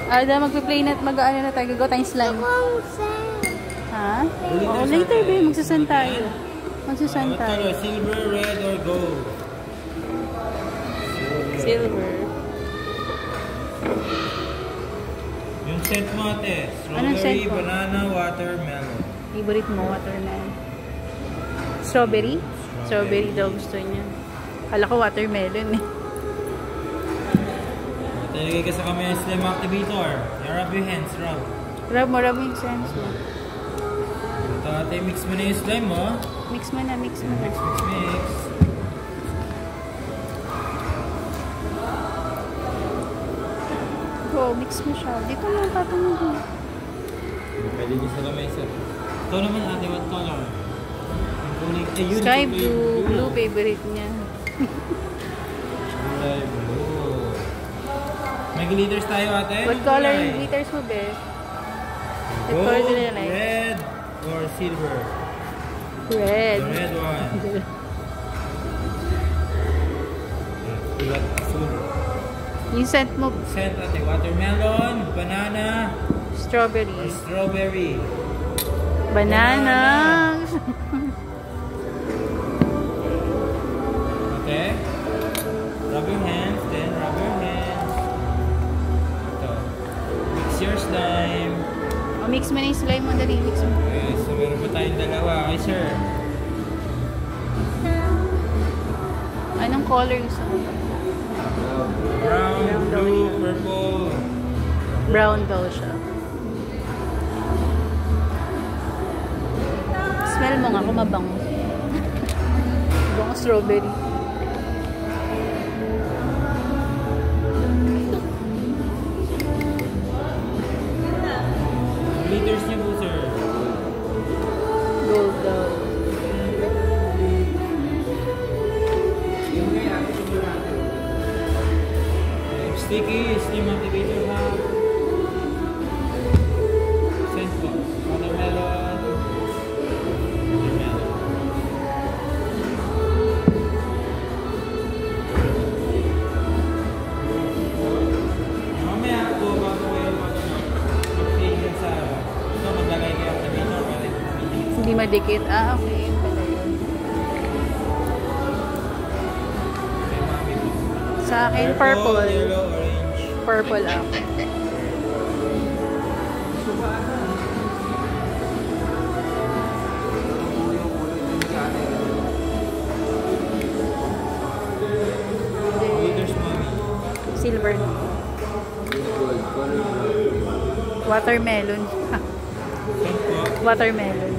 Ada, magpe-play na, mag-ano na tayo, go tayong slime. Ha? Oo, later ba, magsasan tayo. Magsasan tayo. Silver, red, or gold? Silver. Yung scent mo ate, strawberry, banana, watermelon. Favorite mo, watermelon. Strawberry? Strawberry daw gusto niya. Kala ko watermelon eh. Talagay ka sa kamay ng slime activator. Rub your hands, rub. Rub mo yung hands mo. Ito ate, mix mo na yung slime mo. Mix mo na, mix mo na. Mix, mix, mix. Oh, mix mo siya. Dito mo ang patong. Pwede niyo sa kamay sir. Ito naman ate, what color? Sky blue. Blue favorite niya. Sky blue. May glitters tayo ate. What color yung glitters mo, be? What color do you like? Red or silver? Red. The red one. Full. Yung scent mo? Scent ate, watermelon, banana, strawberry. Or strawberry. Banana. Okay. Rub your hands, then rub your hands. Ito. Mix your slime. O, mix mo na yung slime mo. Dali, mix mo. Okay, so meron pa tayong dalawa. Okay, sir. Anong color gusto mo? Brown, blue, purple. Brown daw siya. Smell mo nga kung mabango. Mabango strawberry. Glitters niyo po, sir. Gold daw. Sticky, steam activator ha. Scent po. Watermelon. Watermelon. Mamaya po, bago kayo mag-play dyan sa ito, maglalagay kayo activator para Hindi madikit. Ah, okay. Pala yun. kay mami po. Sa akin, purple. Yellow, orange. Purple ako. Glitters, mami. Silver. Watermelon. Scent po. Watermelon.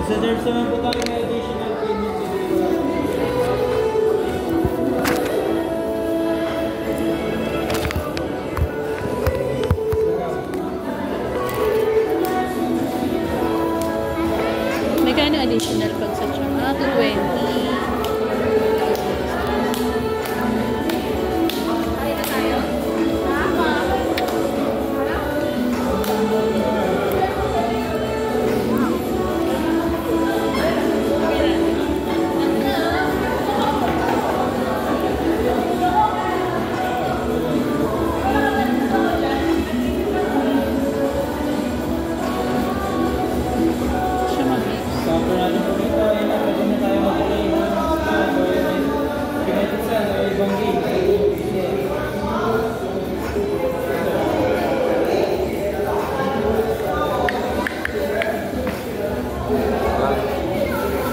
Sa serves naman po tayo may additional payment to deliver. Magkano additional pag sa siya? Ah, 220. Cover natin po dito. Ayun na, pwede na tayo mag-play. Pinated sa ibang game.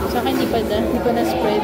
Sa akin, di pa na spread.